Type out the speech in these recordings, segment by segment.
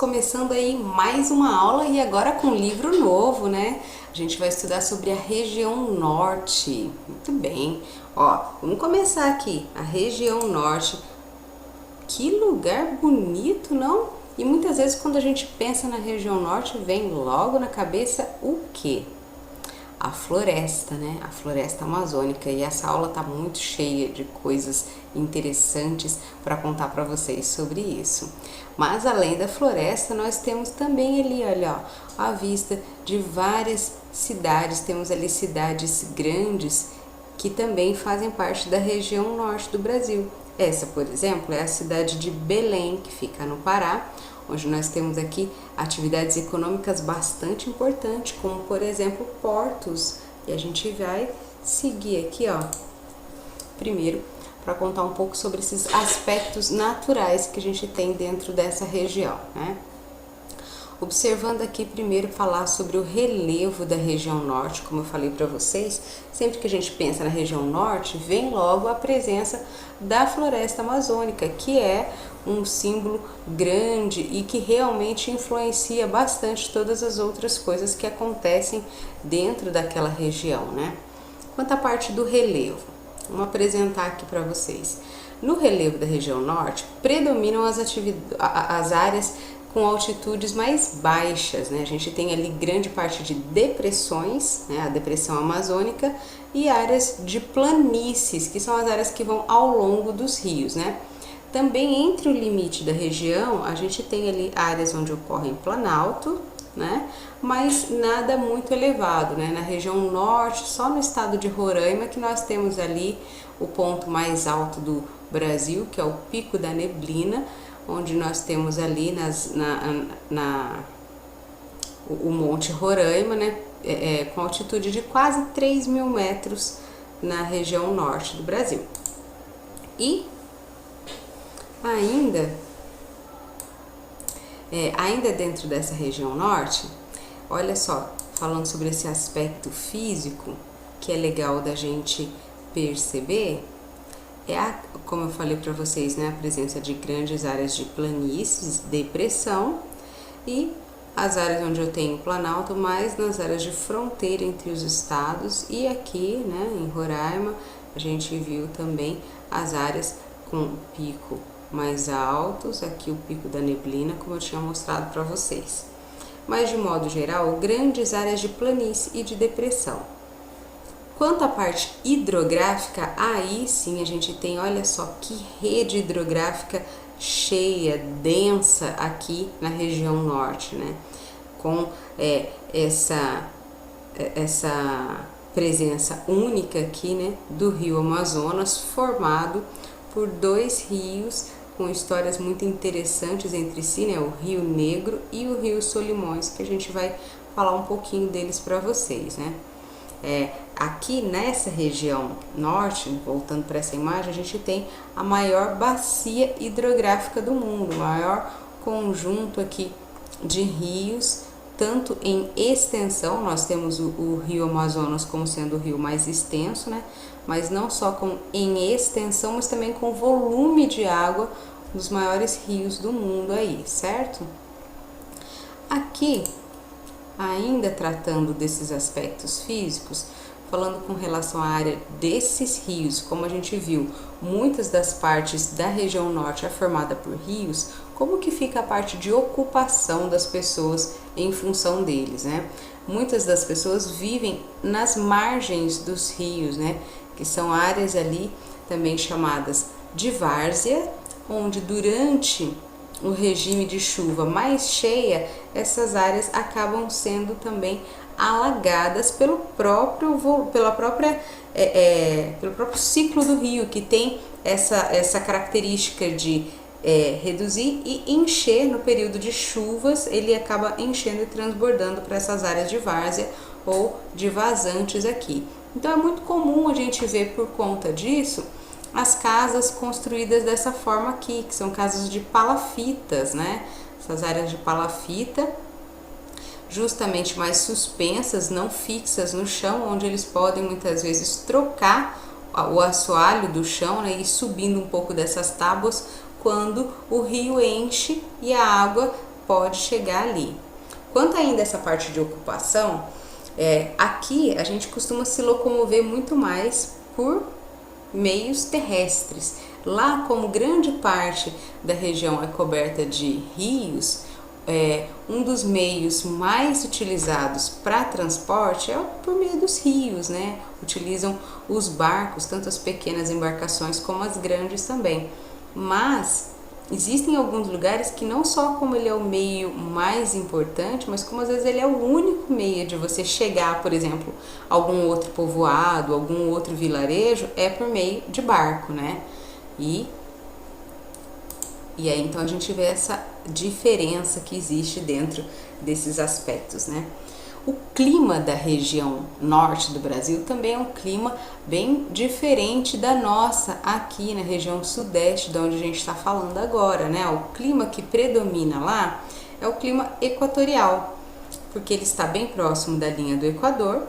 começando aí mais uma aula e agora com um livro novo, né? A gente vai estudar sobre a região norte. Muito bem. Ó, vamos começar aqui. A região norte. Que lugar bonito, não? E muitas vezes quando a gente pensa na região norte, vem logo na cabeça o quê? A floresta, né? A floresta amazônica. E essa aula tá muito cheia de coisas interessantes para contar para vocês sobre isso. Mas além da floresta, nós temos também ali, olha, ó, a vista de várias cidades. Temos ali cidades grandes que também fazem parte da região norte do Brasil. Essa, por exemplo, é a cidade de Belém, que fica no Pará, onde nós temos aqui atividades econômicas bastante importantes, como por exemplo portos. E a gente vai seguir aqui, ó, primeiro para contar um pouco sobre esses aspectos naturais que a gente tem dentro dessa região, né? Observando aqui primeiro falar sobre o relevo da região norte, como eu falei para vocês, sempre que a gente pensa na região norte, vem logo a presença da floresta amazônica, que é um símbolo grande e que realmente influencia bastante todas as outras coisas que acontecem dentro daquela região, né? Quanto à parte do relevo, vamos apresentar aqui para vocês. No relevo da região norte, predominam as áreas com altitudes mais baixas, né? A gente tem ali grande parte de depressões, né? A depressão amazônica, e áreas de planícies, que são as áreas que vão ao longo dos rios, né? Também entre o limite da região, a gente tem ali áreas onde ocorrem planalto, né? Mas nada muito elevado, né? Na região norte, só no estado de Roraima, que nós temos ali o ponto mais alto do Brasil, que é o Pico da Neblina, onde nós temos ali o Monte Roraima, né, com altitude de quase 3.000 metros na região norte do Brasil. E ainda dentro dessa região norte, olha só, falando sobre esse aspecto físico, que é legal da gente perceber, como eu falei para vocês, né, a presença de grandes áreas de planícies, depressão, e as áreas onde eu tenho planalto, mais nas áreas de fronteira entre os estados, e aqui, né, em Roraima, a gente viu também as áreas com pico mais altos, aqui o Pico da Neblina, como eu tinha mostrado para vocês. Mas de modo geral, grandes áreas de planície e de depressão. Quanto à parte hidrográfica, aí sim a gente tem, olha só que rede hidrográfica cheia, densa aqui na região norte, né? Com essa presença única aqui, né, do rio Amazonas, formado por dois rios com histórias muito interessantes entre si, né? O Rio Negro e o Rio Solimões, que a gente vai falar um pouquinho deles para vocês, né? Aqui nessa região norte, voltando para essa imagem, a gente tem a maior bacia hidrográfica do mundo, o maior conjunto aqui de rios, tanto em extensão, nós temos o Rio Amazonas como sendo o rio mais extenso, né? Mas não só em extensão, mas também com volume de água dos maiores rios do mundo aí, certo? Aqui, ainda tratando desses aspectos físicos, falando com relação à área desses rios, como a gente viu, muitas das partes da região norte é formada por rios, como que fica a parte de ocupação das pessoas em função deles, né? Muitas das pessoas vivem nas margens dos rios, né? Que são áreas ali também chamadas de várzea, onde durante o regime de chuva mais cheia, essas áreas acabam sendo também alagadas pelo próprio ciclo do rio, que tem essa característica de reduzir e encher no período de chuvas, ele acaba enchendo e transbordando para essas áreas de várzea ou de vazantes aqui. Então é muito comum a gente ver, por conta disso, as casas construídas dessa forma aqui, que são casas de palafitas, né? Essas áreas de palafita, justamente mais suspensas, não fixas no chão, onde eles podem muitas vezes trocar o assoalho do chão, né, e subindo um pouco dessas tábuas quando o rio enche e a água pode chegar ali. Quanto ainda essa parte de ocupação, aqui a gente costuma se locomover muito mais por meios terrestres. Lá, como grande parte da região é coberta de rios, um dos meios mais utilizados para transporte é por meio dos rios, né? Utilizam os barcos, tanto as pequenas embarcações como as grandes também. Mas existem alguns lugares que não só como ele é o meio mais importante, mas como às vezes ele é o único meio de você chegar, por exemplo, a algum outro povoado, algum outro vilarejo, é por meio de barco, né? E aí então a gente vê essa diferença que existe dentro desses aspectos, né? O clima da região norte do Brasil também é um clima bem diferente da nossa aqui na região sudeste, de onde a gente está falando agora, né? O clima que predomina lá é o clima equatorial, porque ele está bem próximo da linha do Equador,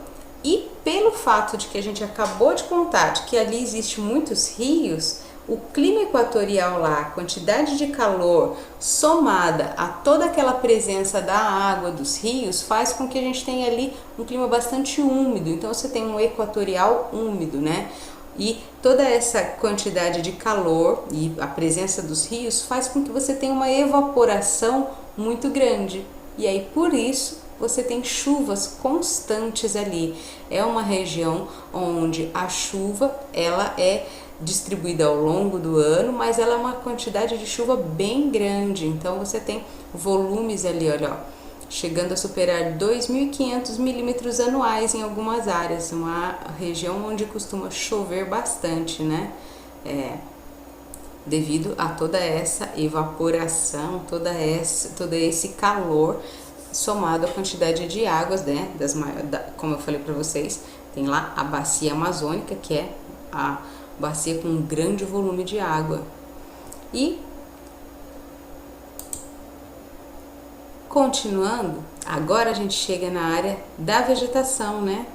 e pelo fato de que a gente acabou de contar de que ali existem muitos rios, o clima equatorial lá, a quantidade de calor somada a toda aquela presença da água dos rios faz com que a gente tenha ali um clima bastante úmido. Então você tem um equatorial úmido, né? E toda essa quantidade de calor e a presença dos rios faz com que você tenha uma evaporação muito grande. E aí por isso você tem chuvas constantes ali. É uma região onde a chuva ela é distribuída ao longo do ano, mas ela é uma quantidade de chuva bem grande, então você tem volumes ali, olha, ó, chegando a superar 2.500 milímetros anuais em algumas áreas, uma região onde costuma chover bastante, né? Devido a toda essa evaporação, todo esse calor somado à quantidade de águas, né? Como eu falei para vocês, tem lá a bacia amazônica, que é a bacia com um grande volume de água. E continuando, agora a gente chega na área da vegetação, né?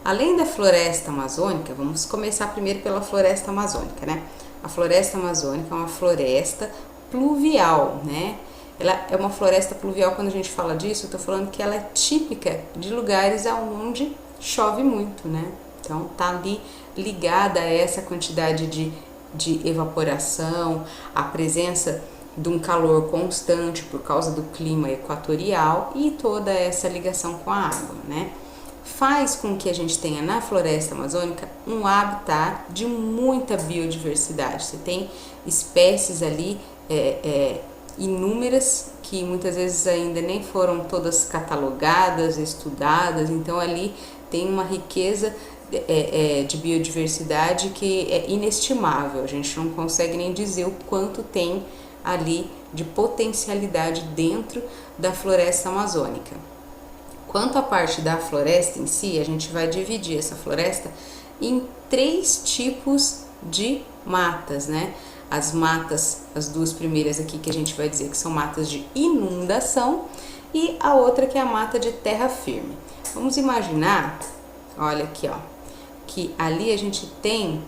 Além da floresta amazônica, vamos começar primeiro pela floresta amazônica, né? A floresta amazônica é uma floresta pluvial, né? Ela é uma floresta pluvial. Quando a gente fala disso, eu tô falando que ela é típica de lugares onde chove muito, né? Então tá ali ligada a essa quantidade de evaporação, a presença de um calor constante por causa do clima equatorial e toda essa ligação com a água, né? Faz com que a gente tenha na floresta amazônica um habitat de muita biodiversidade. Você tem espécies ali inúmeras que muitas vezes ainda nem foram todas catalogadas, estudadas, então ali tem uma riqueza de biodiversidade que é inestimável. A gente não consegue nem dizer o quanto tem ali de potencialidade dentro da floresta amazônica. Quanto à parte da floresta em si, a gente vai dividir essa floresta em 3 tipos de matas, né? As matas, as duas primeiras aqui que a gente vai dizer que são matas de inundação e a outra que é a mata de terra firme. Vamos imaginar, olha aqui, ó, que ali a gente tem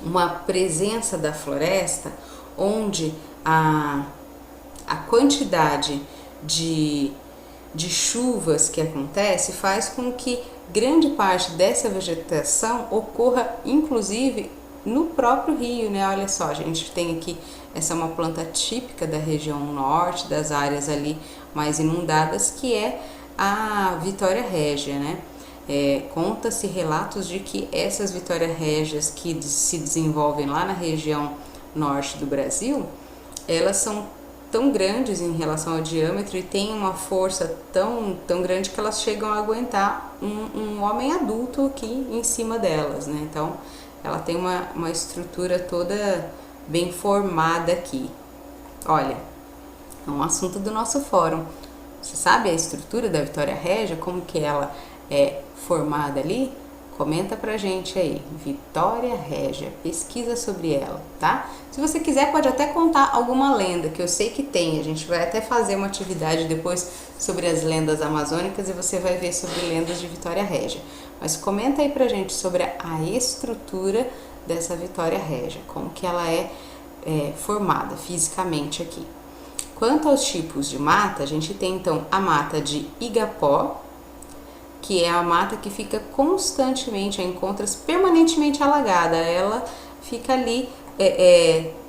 uma presença da floresta onde a quantidade de chuvas que acontece faz com que grande parte dessa vegetação ocorra inclusive no próprio rio, né? Olha só, a gente tem aqui, essa é uma planta típica da região norte, das áreas ali mais inundadas, que é a Vitória régia, né? Conta-se relatos de que essas Vitória régias que se desenvolvem lá na região norte do Brasil, elas são tão grandes em relação ao diâmetro e têm uma força tão grande que elas chegam a aguentar um homem adulto aqui em cima delas, né? Então, ela tem uma estrutura toda bem formada aqui. Olha, é um assunto do nosso fórum. Você sabe a estrutura da Vitória régia, como que ela é formada ali? Comenta pra gente aí, Vitória régia, pesquisa sobre ela, tá? Se você quiser, pode até contar alguma lenda, que eu sei que tem. A gente vai até fazer uma atividade depois sobre as lendas amazônicas e você vai ver sobre lendas de Vitória régia. Mas comenta aí pra gente sobre a estrutura dessa Vitória régia, como que ela é formada fisicamente aqui. Quanto aos tipos de mata, a gente tem então a mata de igapó, que é a mata que fica constantemente, encontra-se permanentemente alagada. Ela fica ali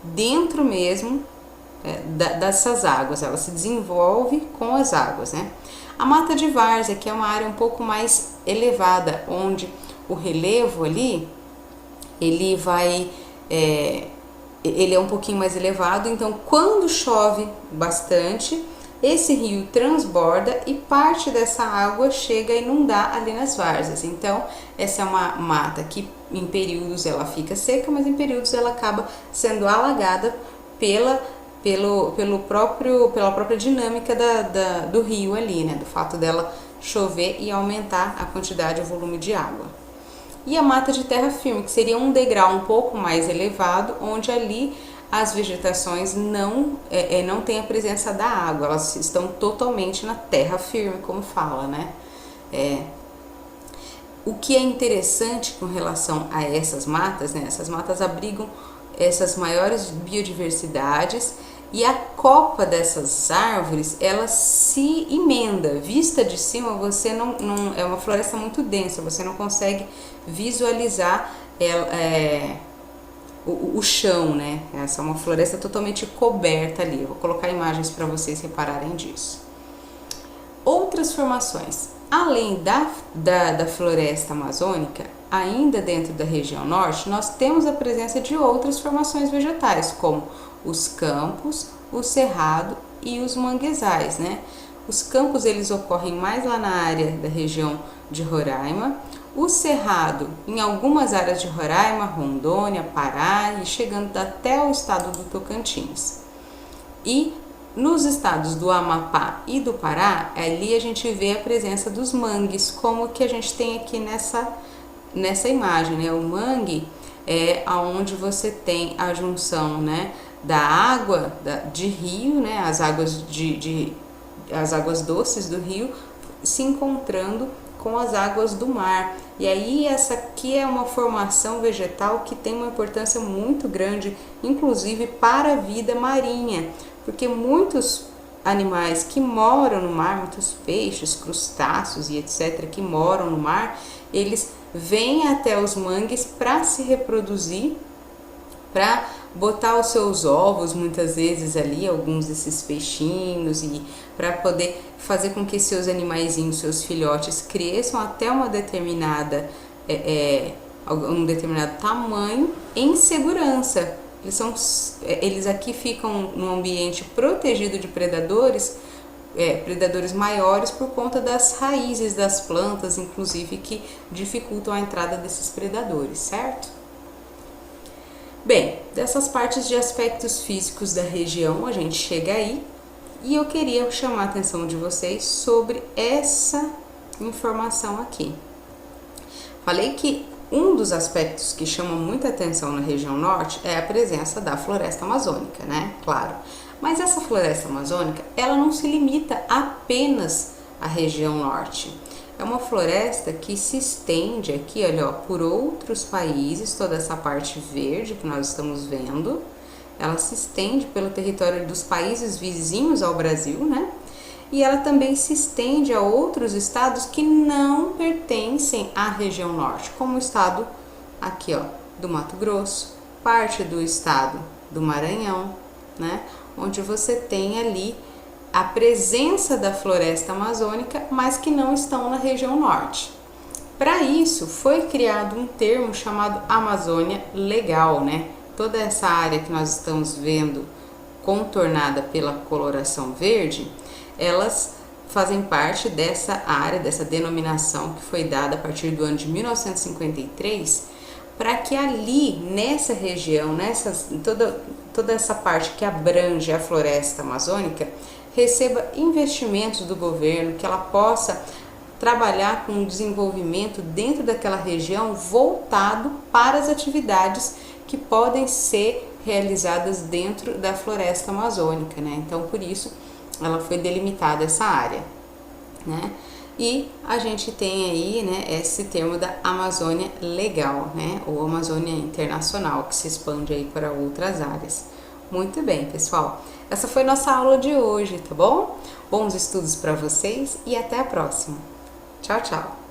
dentro mesmo dessas águas, ela se desenvolve com as águas, né? A mata de várzea, que é uma área um pouco mais elevada, onde o relevo ali, ele é um pouquinho mais elevado, então quando chove bastante, esse rio transborda e parte dessa água chega a inundar ali nas várzeas. Então, essa é uma mata que em períodos ela fica seca, mas em períodos ela acaba sendo alagada pela própria dinâmica do rio ali, né? Do fato dela chover e aumentar a quantidade e o volume de água. E a mata de terra firme, que seria um degrau um pouco mais elevado, onde ali as vegetações não têm a presença da água, elas estão totalmente na terra firme, como fala, né? O que é interessante com relação a essas matas, né? Essas matas abrigam essas maiores biodiversidades e a copa dessas árvores, ela se emenda. Vista de cima, você não é uma floresta muito densa, você não consegue visualizar o chão, né? Essa é uma floresta totalmente coberta ali. Eu vou colocar imagens para vocês repararem disso. Outras formações. Além da floresta amazônica, ainda dentro da região norte, nós temos a presença de outras formações vegetais, como os campos, o cerrado e os manguezais, né? Os campos, eles ocorrem mais lá na área da região de Roraima, o cerrado em algumas áreas de Roraima, Rondônia, Pará e chegando até o estado do Tocantins. E nos estados do Amapá e do Pará, ali a gente vê a presença dos mangues, como que a gente tem aqui nessa imagem, né? O mangue é aonde você tem a junção, né, da água de rio, né, as águas as águas doces do rio se encontrando com as águas do mar. E aí essa aqui é uma formação vegetal que tem uma importância muito grande, inclusive para a vida marinha, porque muitos animais que moram no mar, muitos peixes, crustáceos e etc. que moram no mar, eles vêm até os mangues para se reproduzir, para botar os seus ovos muitas vezes ali, alguns desses peixinhos, e para poder fazer com que seus animaizinhos, seus filhotes cresçam até um determinado tamanho em segurança. Eles aqui ficam num ambiente protegido de predadores maiores por conta das raízes das plantas, inclusive, que dificultam a entrada desses predadores, certo? Bem, dessas partes de aspectos físicos da região, a gente chega aí e eu queria chamar a atenção de vocês sobre essa informação aqui. Falei que um dos aspectos que chama muita atenção na região norte é a presença da floresta amazônica, né? Claro. Mas essa floresta amazônica, ela não se limita apenas à região norte. É uma floresta que se estende aqui, olha, ó, por outros países, toda essa parte verde que nós estamos vendo, ela se estende pelo território dos países vizinhos ao Brasil, né? E ela também se estende a outros estados que não pertencem à região norte, como o estado aqui, ó, do Mato Grosso, parte do estado do Maranhão, né? Onde você tem ali a presença da floresta amazônica, mas que não estão na região norte. Para isso, foi criado um termo chamado Amazônia Legal, né? Toda essa área que nós estamos vendo contornada pela coloração verde, elas fazem parte dessa área, dessa denominação que foi dada a partir do ano de 1953, para que ali, nessa região, toda essa parte que abrange a floresta amazônica, receba investimentos do governo, que ela possa trabalhar com o desenvolvimento dentro daquela região voltado para as atividades que podem ser realizadas dentro da floresta amazônica, né? Então, por isso, ela foi delimitada essa área, né? E a gente tem aí, né, esse termo da Amazônia Legal, né, ou Amazônia Internacional, que se expande aí para outras áreas. Muito bem, pessoal. Essa foi nossa aula de hoje, tá bom? Bons estudos para vocês e até a próxima. Tchau, tchau.